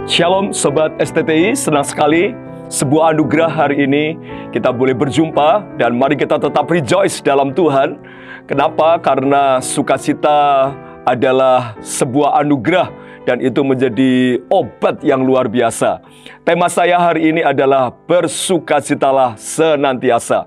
Shalom Sobat STTI, senang sekali sebuah anugerah hari ini kita boleh berjumpa dan mari kita tetap rejoice dalam Tuhan. Kenapa? Karena sukacita adalah sebuah anugerah dan itu menjadi obat yang luar biasa. Tema saya hari ini adalah bersukacitalah senantiasa.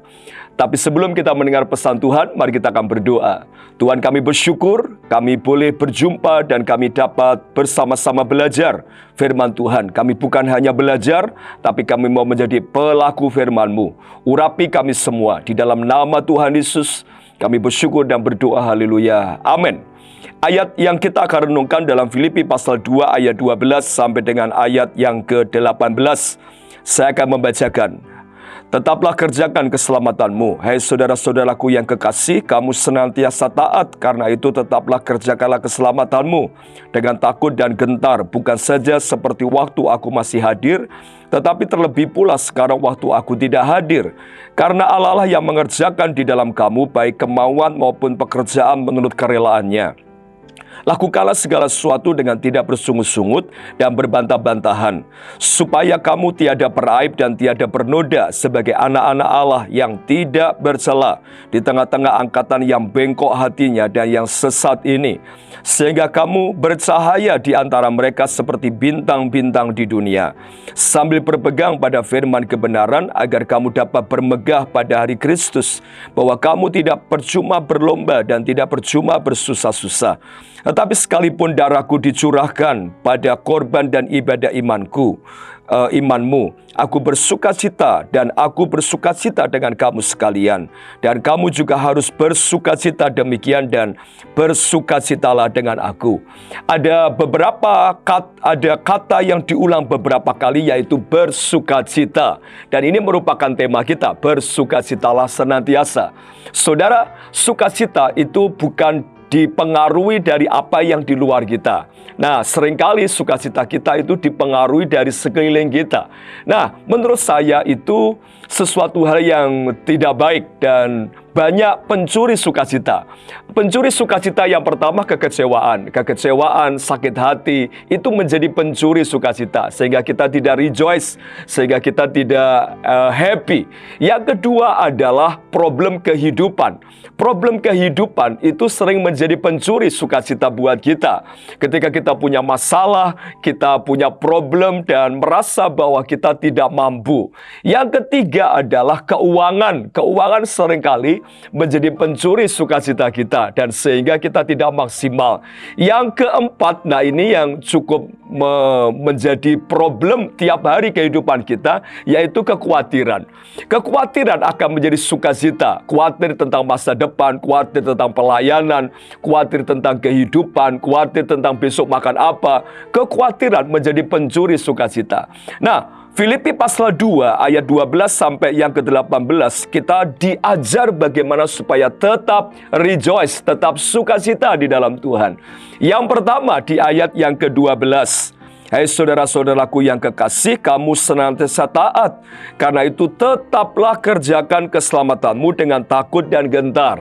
Tapi sebelum kita mendengar pesan Tuhan, mari kita akan berdoa. Tuhan, kami bersyukur, kami boleh berjumpa dan kami dapat bersama-sama belajar firman Tuhan. Kami bukan hanya belajar, tapi kami mau menjadi pelaku firman-Mu. Urapi kami semua, di dalam nama Tuhan Yesus, kami bersyukur dan berdoa, haleluya, amin. Ayat yang kita akan renungkan dalam Filipi pasal 2 ayat 12 sampai dengan ayat yang ke-18. Saya akan membacakan. Tetaplah kerjakan keselamatanmu, hai saudara-saudaraku yang kekasih, kamu senantiasa taat, karena itu tetaplah kerjakanlah keselamatanmu dengan takut dan gentar, bukan saja seperti waktu aku masih hadir, tetapi terlebih pula sekarang waktu aku tidak hadir. Karena Allah lah yang mengerjakan di dalam kamu, baik kemauan maupun pekerjaan menurut kerelaannya. Lakukanlah segala sesuatu dengan tidak bersungut-sungut dan berbantah-bantahan, supaya kamu tiada beraib dan tiada bernoda sebagai anak-anak Allah yang tidak bercela di tengah-tengah angkatan yang bengkok hatinya dan yang sesat ini, sehingga kamu bercahaya di antara mereka seperti bintang-bintang di dunia, sambil berpegang pada firman kebenaran, agar kamu dapat bermegah pada hari Kristus, bahwa kamu tidak percuma berlomba dan tidak percuma bersusah-susah. Tetapi sekalipun darahku dicurahkan pada korban dan ibadah imanmu, aku bersukacita dan aku bersukacita dengan kamu sekalian. Dan kamu juga harus bersukacita demikian dan bersukacitalah dengan aku. Ada kata yang diulang beberapa kali, yaitu bersukacita. Dan ini merupakan tema kita, bersukacitalah senantiasa. Saudara, sukacita itu bukan dipengaruhi dari apa yang di luar kita. Nah, seringkali sukacita kita itu dipengaruhi dari sekeliling kita. Nah, menurut saya itu sesuatu hal yang tidak baik dan banyak pencuri sukacita. Pencuri sukacita yang pertama kekecewaan. Kekecewaan, sakit hati, itu menjadi pencuri sukacita. Sehingga kita tidak rejoice, sehingga kita tidak happy. Yang kedua adalah problem kehidupan. Problem kehidupan itu sering menjadi pencuri sukacita buat kita. Ketika kita punya masalah, kita punya problem dan merasa bahwa kita tidak mampu. Yang ketiga adalah keuangan. Keuangan seringkali menjadi pencuri sukacita kita dan sehingga kita tidak maksimal. Yang keempat, nah ini yang cukup menjadi problem tiap hari kehidupan kita, yaitu kekhawatiran. Kekhawatiran akan menjadi sukacita. Khawatir tentang masa depan, khawatir tentang pelayanan, khawatir tentang kehidupan, khawatir tentang besok makan apa. Kekhawatiran menjadi pencuri sukacita. Nah, Filipi pasal 2 ayat 12 sampai yang ke-18, kita diajar bagaimana supaya tetap rejoice, tetap sukacita di dalam Tuhan. Yang pertama di ayat yang ke-12. Hai saudara-saudaraku yang kekasih, kamu senantiasa taat, karena itu tetaplah kerjakan keselamatanmu dengan takut dan gentar.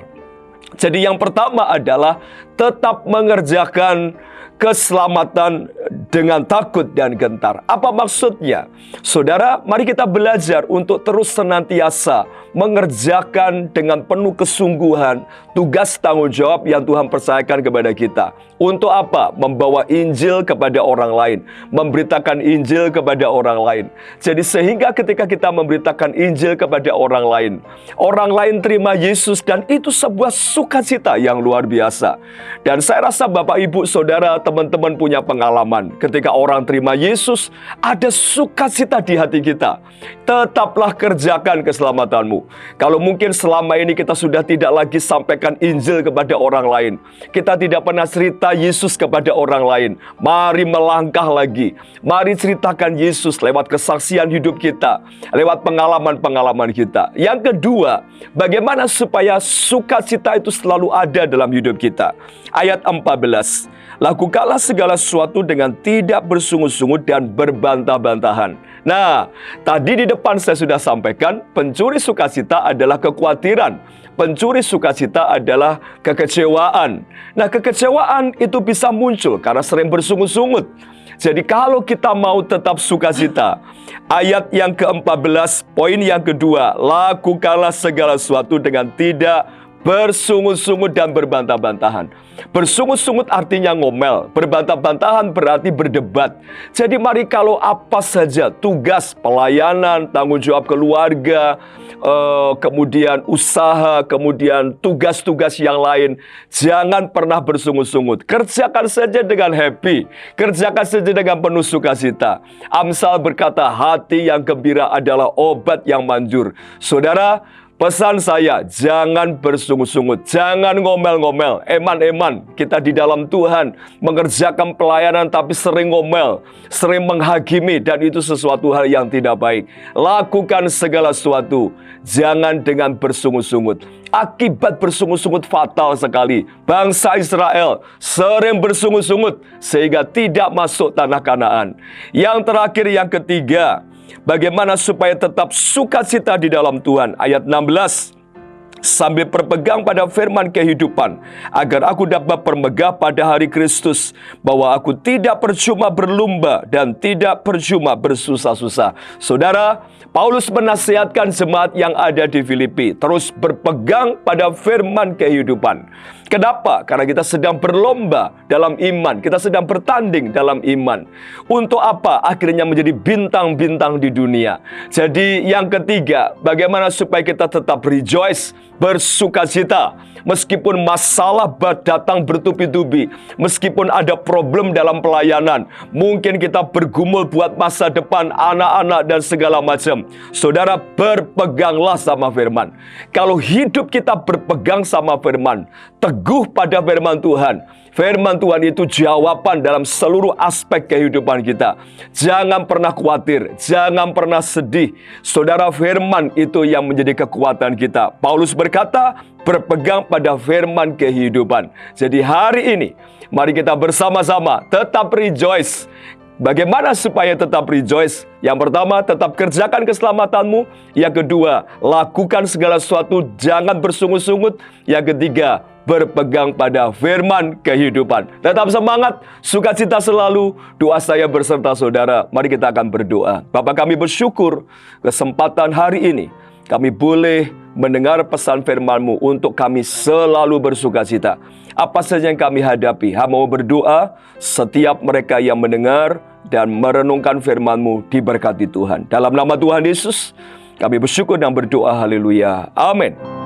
Jadi yang pertama adalah tetap mengerjakan keselamatan dengan takut dan gentar. Apa maksudnya? Saudara, mari kita belajar untuk terus senantiasa mengerjakan dengan penuh kesungguhan tugas tanggung jawab yang Tuhan percayakan kepada kita. Untuk apa? Membawa Injil kepada orang lain, memberitakan Injil kepada orang lain. Jadi sehingga ketika kita memberitakan Injil kepada orang lain terima Yesus, dan itu sebuah sukacita yang luar biasa. Dan saya rasa Bapak, Ibu, Saudara, teman-teman punya pengalaman. Ketika orang terima Yesus, ada sukacita di hati kita. Tetaplah kerjakan keselamatanmu. Kalau mungkin selama ini kita sudah tidak lagi sampaikan Injil kepada orang lain, kita tidak pernah cerita Yesus kepada orang lain, mari melangkah lagi. Mari ceritakan Yesus lewat kesaksian hidup kita, lewat pengalaman-pengalaman kita. Yang kedua, bagaimana supaya sukacita itu selalu ada dalam hidup kita. Ayat 14. Lakukanlah segala sesuatu dengan tidak bersungut-sungut dan berbantah-bantahan. Nah, tadi di depan saya sudah sampaikan, pencuri sukacita adalah kekhawatiran. Pencuri sukacita adalah kekecewaan. Nah, kekecewaan itu bisa muncul karena sering bersungut-sungut. Jadi kalau kita mau tetap sukacita, ayat yang ke-14, poin yang kedua, lakukanlah segala sesuatu dengan tidak bersungut-sungut dan berbantah-bantahan. Bersungut-sungut artinya ngomel, berbantah-bantahan berarti berdebat. Jadi mari kalau apa saja tugas pelayanan, tanggung jawab keluarga, kemudian usaha, kemudian tugas-tugas yang lain, jangan pernah bersungut-sungut. Kerjakan saja dengan happy, kerjakan saja dengan penuh sukacita. Amsal berkata, hati yang gembira adalah obat yang manjur. Saudara, pesan saya, jangan bersungut-sungut, jangan ngomel-ngomel, eman-eman. Kita di dalam Tuhan mengerjakan pelayanan tapi sering ngomel, sering menghakimi, dan itu sesuatu hal yang tidak baik. Lakukan segala sesuatu, jangan dengan bersungut-sungut. Akibat bersungut-sungut fatal sekali. Bangsa Israel sering bersungut-sungut sehingga tidak masuk tanah Kanaan. Yang terakhir, yang ketiga, bagaimana supaya tetap sukacita di dalam Tuhan? Ayat 16, sambil berpegang pada firman kehidupan, agar aku dapat bermegah pada hari Kristus, bahwa aku tidak percuma berlumba dan tidak percuma bersusah-susah. Saudara, Paulus menasihatkan jemaat yang ada di Filipi terus berpegang pada firman kehidupan. Kenapa? Karena kita sedang berlomba dalam iman, kita sedang bertanding dalam iman. Untuk apa? Akhirnya menjadi bintang-bintang di dunia. Jadi yang ketiga, bagaimana supaya kita tetap rejoice, bersukacita, meskipun masalah datang bertubi-tubi, meskipun ada problem dalam pelayanan, mungkin kita bergumul buat masa depan anak-anak dan segala macam. Saudara, berpeganglah sama firman. Kalau hidup kita berpegang sama firman, teguh pada firman Tuhan. Firman Tuhan itu jawaban dalam seluruh aspek kehidupan kita. Jangan pernah khawatir, jangan pernah sedih. Saudara, firman itu yang menjadi kekuatan kita. Paulus berkata, berpegang pada firman kehidupan. Jadi hari ini, mari kita bersama-sama tetap rejoice. Bagaimana supaya tetap rejoice? Yang pertama, tetap kerjakan keselamatanmu. Yang kedua, lakukan segala sesuatu, jangan bersungut-sungut. Yang ketiga, berpegang pada firman kehidupan. Tetap semangat, sukacita selalu. Doa saya berserta saudara. Mari kita akan berdoa. Bapa, kami bersyukur kesempatan hari ini kami boleh mendengar pesan firman-Mu untuk kami selalu bersukacita. Apa saja yang kami hadapi, hamba mau berdoa, setiap mereka yang mendengar dan merenungkan firman-Mu diberkati Tuhan. Dalam nama Tuhan Yesus, kami bersyukur dan berdoa. Haleluya. Amin.